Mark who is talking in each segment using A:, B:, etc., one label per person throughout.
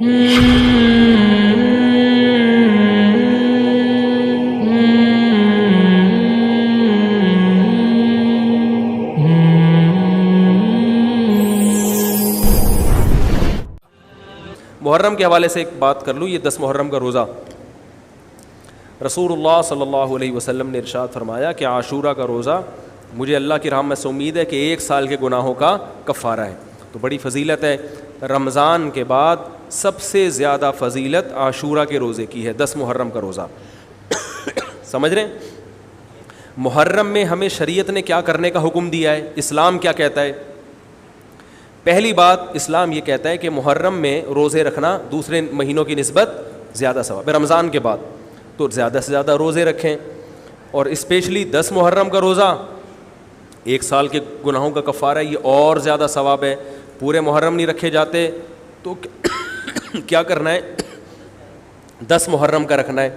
A: محرم کے حوالے سے ایک بات کر لوں. یہ 10 محرم کا روزہ رسول اللہ صلی اللہ علیہ وسلم نے ارشاد فرمایا کہ عاشورہ کا روزہ مجھے اللہ کی رحمت سے امید ہے کہ 1 سال کے گناہوں کا کفارہ ہے. تو بڑی فضیلت ہے. رمضان کے بعد سب سے زیادہ فضیلت عاشورہ کے روزے کی ہے, 10 محرم کا روزہ. سمجھ رہے ہیں محرم میں ہمیں شریعت نے کیا کرنے کا حکم دیا ہے, اسلام کیا کہتا ہے؟ پہلی بات, اسلام یہ کہتا ہے کہ محرم میں روزے رکھنا دوسرے مہینوں کی نسبت زیادہ ثواب ہے. رمضان کے بعد تو زیادہ سے زیادہ روزے رکھیں, اور اسپیشلی 10 محرم کا روزہ 1 سال کے گناہوں کا کفارہ ہے, یہ اور زیادہ ثواب ہے. پورے محرم نہیں رکھے جاتے تو کیا کرنا ہے, 10 محرم کا رکھنا ہے.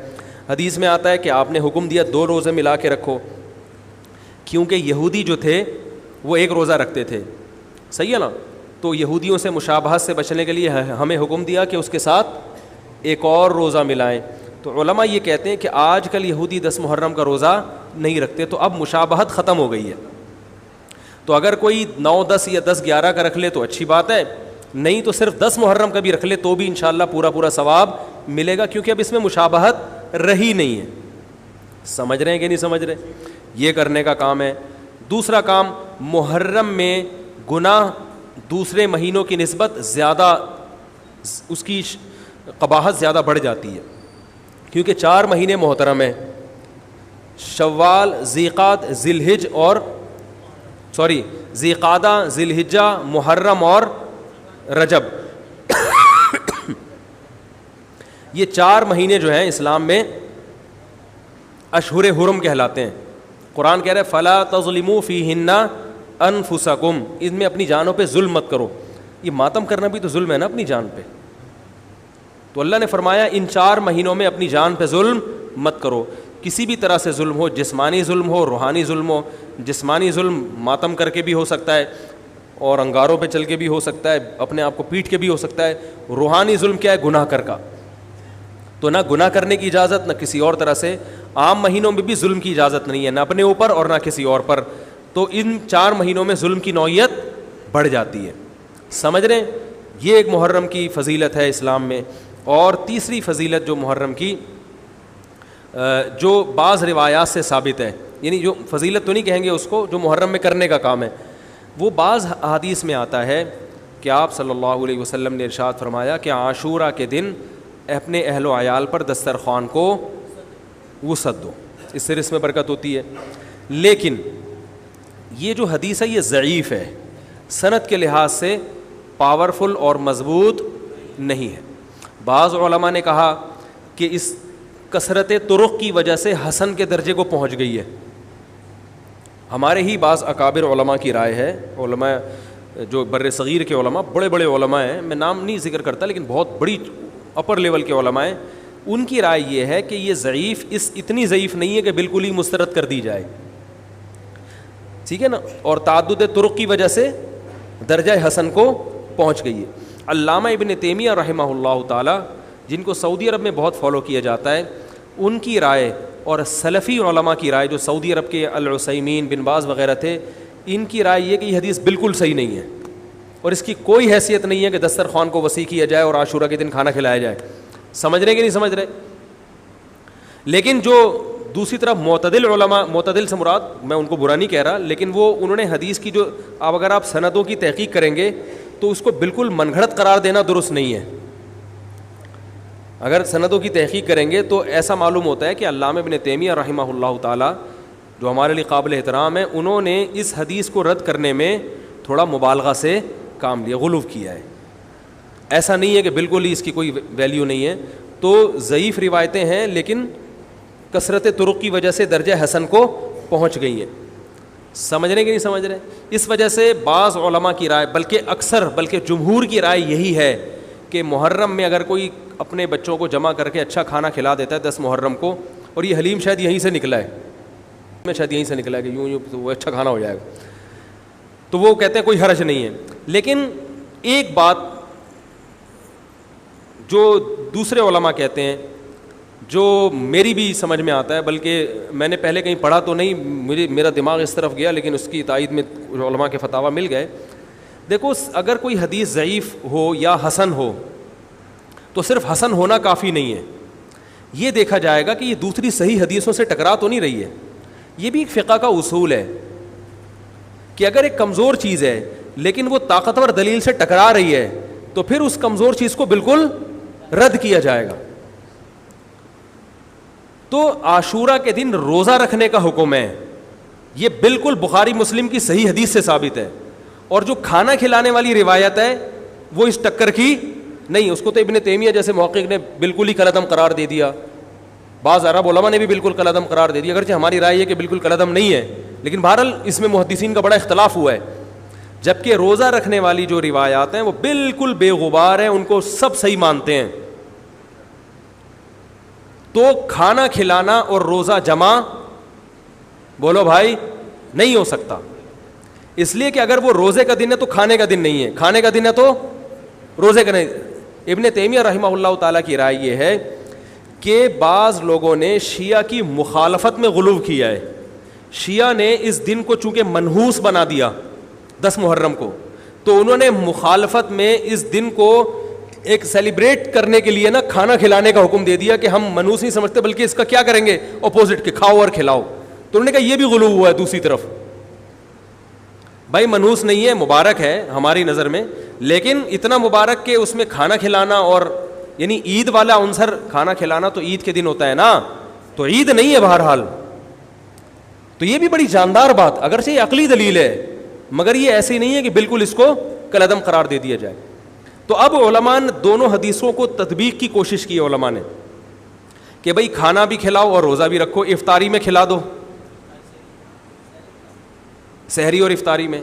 A: حدیث میں آتا ہے کہ آپ نے حکم دیا 2 روزے ملا کے رکھو, کیونکہ یہودی جو تھے وہ 1 روزہ رکھتے تھے, صحیح ہے نا. تو یہودیوں سے مشابہت سے بچنے کے لیے ہمیں حکم دیا کہ اس کے ساتھ 1 اور روزہ ملائیں. تو علماء یہ کہتے ہیں کہ آج کل یہودی 10 محرم کا روزہ نہیں رکھتے, تو اب مشابہت ختم ہو گئی ہے. تو اگر کوئی 9, 10 یا 10, 11 کا رکھ لے تو اچھی بات ہے, نہیں تو صرف 10 محرم کا بھی رکھ لے تو بھی انشاءاللہ پورا ثواب ملے گا, کیونکہ اب اس میں مشابہت رہی نہیں ہے. سمجھ رہے ہیں کہ نہیں سمجھ رہے؟ یہ کرنے کا کام ہے. دوسرا کام, محرم میں گناہ دوسرے مہینوں کی نسبت زیادہ, اس کی قباحت زیادہ بڑھ جاتی ہے, کیونکہ 4 مہینے محترم ہیں, شوال, ذی قعدہ, ذی الحجہ, محرم اور رجب. یہ 4 مہینے جو ہیں اسلام میں اشہر حرم کہلاتے ہیں. قرآن کہہ رہا ہے فلا تظلموا فیہن انفسکم, ان میں اپنی جانوں پہ ظلم مت کرو. یہ ماتم کرنا بھی تو ظلم ہے نا اپنی جان پہ. تو اللہ نے فرمایا ان 4 مہینوں میں اپنی جان پہ ظلم مت کرو. کسی بھی طرح سے ظلم ہو, جسمانی ظلم ہو, روحانی ظلم ہو. جسمانی ظلم ماتم کر کے بھی ہو سکتا ہے, اور انگاروں پہ چل کے بھی ہو سکتا ہے, اپنے آپ کو پیٹ کے بھی ہو سکتا ہے. روحانی ظلم کیا ہے؟ گناہ کر کا. تو نہ گناہ کرنے کی اجازت, نہ کسی اور طرح سے. عام مہینوں میں بھی ظلم کی اجازت نہیں ہے, نہ اپنے اوپر اور نہ کسی اور پر. تو ان 4 مہینوں میں ظلم کی نوعیت بڑھ جاتی ہے. سمجھ رہے ہیں؟ یہ ایک محرم کی فضیلت ہے اسلام میں. اور تیسری فضیلت جو محرم کی, جو بعض روایات سے ثابت ہے, یعنی جو فضیلت تو نہیں کہیں گے اس کو, جو محرم میں کرنے کا کام ہے, وہ بعض حدیث میں آتا ہے کہ آپ صلی اللہ علیہ وسلم نے ارشاد فرمایا کہ عاشورہ کے دن اپنے اہل و عیال پر دسترخوان کو وسعت دو, اس سے رزق میں برکت ہوتی ہے. لیکن یہ جو حدیث ہے یہ ضعیف ہے, سند کے لحاظ سے پاورفل اور مضبوط نہیں ہے. بعض علماء نے کہا کہ اس کثرت طرق کی وجہ سے حسن کے درجے کو پہنچ گئی ہے. ہمارے ہی بعض اکابر علماء کی رائے ہے, علماء جو بر صغیر کے علماء, بڑے بڑے علماء ہیں, میں نام نہیں ذکر کرتا لیکن بہت بڑی اپر لیول کے علماء ہیں, ان کی رائے یہ ہے کہ یہ ضعیف, اتنی ضعیف نہیں ہے کہ بالکل ہی مسترد کر دی جائے, ٹھیک ہے نا, اور تعدد طرق کی وجہ سے درجہ حسن کو پہنچ گئی ہے. علامہ ابن تیمیہ رحمہ اللہ تعالی, جن کو سعودی عرب میں بہت فالو کیا جاتا ہے, ان کی رائے اور سلفی علماء کی رائے, جو سعودی عرب کے العثیمین, بن باز وغیرہ تھے, ان کی رائے یہ کہ یہ حدیث بالکل صحیح نہیں ہے, اور اس کی کوئی حیثیت نہیں ہے کہ دسترخوان کو وسیع کیا جائے اور عاشورہ کے دن کھانا کھلایا جائے. سمجھ رہے کہ نہیں سمجھ رہے؟ لیکن جو دوسری طرف معتدل علماء, معتدل سے مراد میں ان کو برا نہیں کہہ رہا, لیکن وہ انہوں نے حدیث کی جو, اب اگر آپ سندوں کی تحقیق کریں گے تو اس کو بالکل من گھڑت قرار دینا درست نہیں ہے. اگر سندوں کی تحقیق کریں گے تو ایسا معلوم ہوتا ہے کہ علامہ ابن تیمیہ رحمہ اللہ تعالی, جو ہمارے لیے قابل احترام ہے, انہوں نے اس حدیث کو رد کرنے میں تھوڑا مبالغہ سے کام لیا, غلو کیا ہے. ایسا نہیں ہے کہ بالکل ہی اس کی کوئی ویلیو نہیں ہے. تو ضعیف روایتیں ہیں لیکن کثرت طرق کی وجہ سے درجہ حسن کو پہنچ گئی ہیں. سمجھ رہے کہ نہیں سمجھ رہے؟ اس وجہ سے بعض علماء کی رائے, بلکہ جمہور کی رائے یہی ہے کہ محرم میں اگر کوئی اپنے بچوں کو جمع کر کے اچھا کھانا کھلا دیتا ہے 10 محرم کو, اور یہ حلیم شاید یہیں سے نکلا ہے, شاید یہیں سے نکلا ہے کہ یوں تو وہ اچھا کھانا ہو جائے گا, تو وہ کہتے ہیں کوئی حرج نہیں ہے. لیکن ایک بات جو دوسرے علماء کہتے ہیں, جو میری بھی سمجھ میں آتا ہے, بلکہ میں نے پہلے کہیں پڑھا تو نہیں, میرا دماغ اس طرف گیا, لیکن اس کی تائید میں علماء کے فتاویٰ مل گئے. دیکھو اگر کوئی حدیث ضعیف ہو یا حسن ہو تو صرف حسن ہونا کافی نہیں ہے, یہ دیکھا جائے گا کہ یہ دوسری صحیح حدیثوں سے ٹکرا تو نہیں رہی ہے. یہ بھی ایک فقہ کا اصول ہے کہ اگر ایک کمزور چیز ہے لیکن وہ طاقتور دلیل سے ٹکرا رہی ہے تو پھر اس کمزور چیز کو بالکل رد کیا جائے گا. تو عاشورہ کے دن روزہ رکھنے کا حکم ہے, یہ بالکل بخاری مسلم کی صحیح حدیث سے ثابت ہے. اور جو کھانا کھلانے والی روایت ہے وہ اس ٹکر کی نہیں, اس کو تو ابن تیمیہ جیسے محقق نے بالکل ہی کالعدم قرار دے دیا, بعض عرب علماء نے بھی بالکل کالعدم قرار دے دیا, اگرچہ ہماری رائے ہے کہ بالکل کالعدم نہیں ہے, لیکن بہرحال اس میں محدثین کا بڑا اختلاف ہوا ہے. جبکہ روزہ رکھنے والی جو روایات ہیں وہ بالکل بے غبار ہیں, ان کو سب صحیح مانتے ہیں. تو کھانا کھلانا اور روزہ جمع بولو بھائی نہیں ہو سکتا, اس لیے کہ اگر وہ روزے کا دن ہے تو کھانے کا دن نہیں ہے, کھانے کا دن ہے تو روزے کا نہیں. ابن تیمیہ رحمہ اللہ تعالیٰ کی رائے یہ ہے کہ بعض لوگوں نے شیعہ کی مخالفت میں غلو کیا ہے. شیعہ نے اس دن کو چونکہ منحوس بنا دیا 10 محرم کو, تو انہوں نے مخالفت میں اس دن کو ایک سیلیبریٹ کرنے کے لیے نا کھانا کھلانے کا حکم دے دیا کہ ہم منحوس نہیں سمجھتے بلکہ اس کا کیا کریں گے اپوزٹ کے کھاؤ اور کھلاؤ. تو انہوں نے کہا یہ بھی غلو ہوا ہے دوسری طرف. بھائی منحوس نہیں ہے, مبارک ہے ہماری نظر میں, لیکن اتنا مبارک کہ اس میں کھانا کھلانا اور یعنی عید والا عنصر, کھانا کھلانا تو عید کے دن ہوتا ہے نا, تو عید نہیں ہے بہرحال. تو یہ بھی بڑی جاندار بات, اگرچہ یہ عقلی دلیل ہے مگر یہ ایسی نہیں ہے کہ بالکل اس کو کالعدم قرار دے دیا جائے. تو اب علماء نے دونوں حدیثوں کو تطبیق کی کوشش کی علماء نے کہ بھئی کھانا بھی کھلاؤ اور روزہ بھی رکھو, افطاری میں کھلا دو, سحری اور افطاری میں.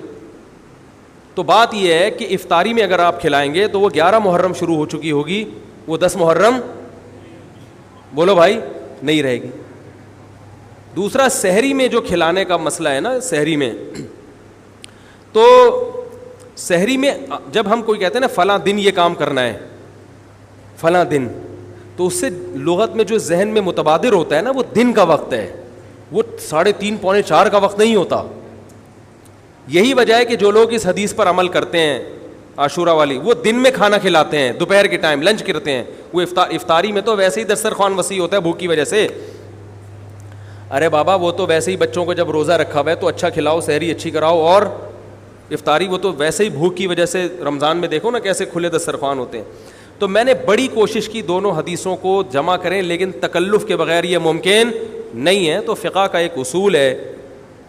A: تو بات یہ ہے کہ افطاری میں اگر آپ کھلائیں گے تو وہ 11 محرم شروع ہو چکی ہوگی, وہ 10 محرم بولو بھائی نہیں رہے گی. دوسرا سحری میں جو کھلانے کا مسئلہ ہے نا, سحری میں تو سحری میں جب ہم کوئی کہتے ہیں نا فلاں دن یہ کام کرنا ہے فلاں دن, تو اس سے لغت میں جو ذہن میں متبادر ہوتا ہے نا وہ دن کا وقت ہے, وہ 3:30 پونے 4 کا وقت نہیں ہوتا. یہی وجہ ہے کہ جو لوگ اس حدیث پر عمل کرتے ہیں عاشورہ والی, وہ دن میں کھانا کھلاتے ہیں, دوپہر کے ٹائم لنچ کرتے ہیں. وہ افطاری میں تو ویسے ہی دسترخوان وسیع ہوتا ہے بھوک کی وجہ سے. ارے بابا وہ تو ویسے ہی بچوں کو جب روزہ رکھا ہوا ہے تو اچھا کھلاؤ, سحری اچھی کراؤ, اور افطاری وہ تو ویسے ہی بھوک کی وجہ سے, رمضان میں دیکھو نا کیسے کھلے دسترخوان ہوتے ہیں. تو میں نے بڑی کوشش کی دونوں حدیثوں کو جمع کریں, لیکن تکلف کے بغیر یہ ممکن نہیں ہے. تو فقہ کا ایک اصول ہے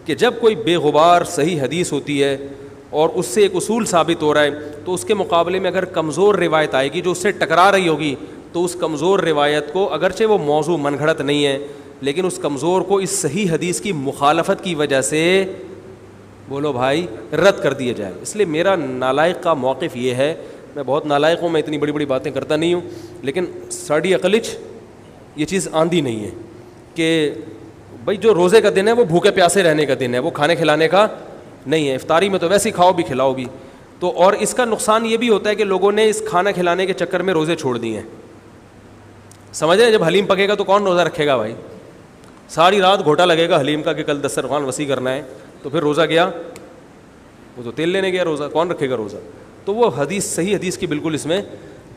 A: کہ جب کوئی بے غبار صحیح حدیث ہوتی ہے اور اس سے ایک اصول ثابت ہو رہا ہے, تو اس کے مقابلے میں اگر کمزور روایت آئے گی جو اس سے ٹکرا رہی ہوگی, تو اس کمزور روایت کو, اگرچہ وہ موضوع من گھڑت نہیں ہے, لیکن اس کمزور کو اس صحیح حدیث کی مخالفت کی وجہ سے بولو بھائی رد کر دیا جائے. اس لیے میرا نالائق کا موقف یہ ہے, میں بہت نالائق ہوں, میں اتنی بڑی بڑی باتیں کرتا نہیں ہوں, لیکن ساڑی عقلچ یہ چیز آندھی نہیں ہے کہ بھائی جو روزے کا دن ہے وہ بھوکے پیاسے رہنے کا دن ہے, وہ کھانے کھلانے کا نہیں ہے. افطاری میں تو ویسے ہی کھاؤ بھی کھلاؤ بھی. تو اور اس کا نقصان یہ بھی ہوتا ہے کہ لوگوں نے اس کھانا کھلانے کے چکر میں روزے چھوڑ دیے ہیں. سمجھ رہے ہیں, جب حلیم پکے گا تو کون روزہ رکھے گا بھائی, ساری رات گھوٹا لگے گا حلیم کا کہ کل دسترخوان وسیع کرنا ہے, تو پھر روزہ گیا, وہ تو تیل لینے گیا, روزہ کون رکھے گا روزہ. تو وہ حدیث صحیح حدیث کی بالکل اس میں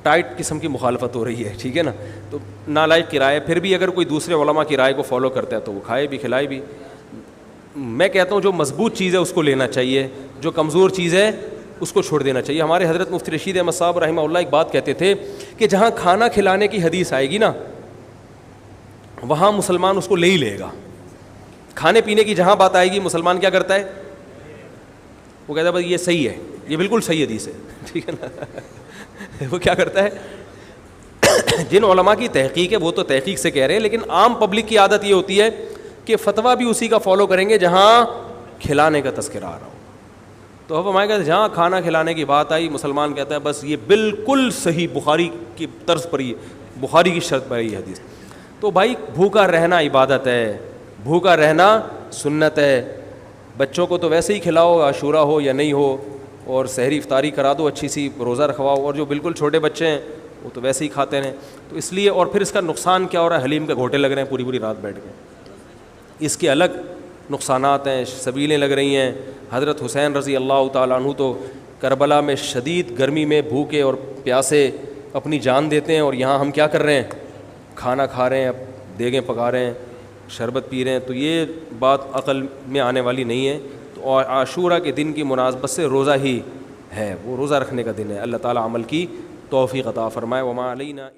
A: ٹائٹ قسم کی مخالفت ہو رہی ہے, ٹھیک ہے نا. تو نالائق کی رائے, پھر بھی اگر کوئی دوسرے علماء کی رائے کو فالو کرتا ہے تو وہ کھائے بھی کھلائے بھی. میں کہتا ہوں جو مضبوط چیز ہے اس کو لینا چاہیے, جو کمزور چیز ہے اس کو چھوڑ دینا چاہیے. ہمارے حضرت مفتی رشید احمد صاحب رحمہ اللہ ایک بات کہتے تھے کہ جہاں کھانا کھلانے کی حدیث آئے گی نا وہاں مسلمان اس کو لے ہی لے گا. کھانے پینے کی جہاں بات آئے گی مسلمان کیا کرتا ہے, وہ کہتا ہے بھائی یہ صحیح ہے, یہ بالکل صحیح حدیث ہے, ٹھیک ہے نا. وہ کیا کرتا ہے, جن علماء کی تحقیق ہے وہ تو تحقیق سے کہہ رہے ہیں, لیکن عام پبلک کی عادت یہ ہوتی ہے کہ فتویٰ بھی اسی کا فالو کریں گے جہاں کھلانے کا تذکرہ آ رہا ہو. تو اب ہمارے کہتے ہیں جہاں کھانا کھلانے کی بات آئی مسلمان کہتا ہے بس یہ بالکل صحیح بخاری کی طرز پر ہی, بخاری کی شرط پر یہ حدیث. تو بھائی بھوکا رہنا عبادت ہے, بھوکا رہنا سنت ہے. بچوں کو تو ویسے ہی کھلاؤ عاشورہ ہو یا نہیں ہو, اور سحری افطاری کرا دو اچھی سی, روزہ رکھواؤ. اور جو بالکل چھوٹے بچے ہیں وہ تو ویسے ہی کھاتے ہیں. تو اس لیے اور پھر اس کا نقصان کیا ہو رہا ہے, حلیم کے گھوٹے لگ رہے ہیں پوری پوری رات بیٹھ کے, اس کے الگ نقصانات ہیں, سبیلیں لگ رہی ہیں. حضرت حسین رضی اللہ تعالیٰ عنہ تو کربلا میں شدید گرمی میں بھوکے اور پیاسے اپنی جان دیتے ہیں, اور یہاں ہم کیا کر رہے ہیں, کھانا کھا رہے ہیں, دیگیں پکا رہے ہیں, شربت پی رہے ہیں. تو یہ بات عقل میں آنے والی نہیں ہے. تو عاشورہ کے دن کی مناسبت سے روزہ ہی ہے, وہ روزہ رکھنے کا دن ہے. اللہ تعالیٰ عمل کی توفیق عطا فرمائے. وما علینا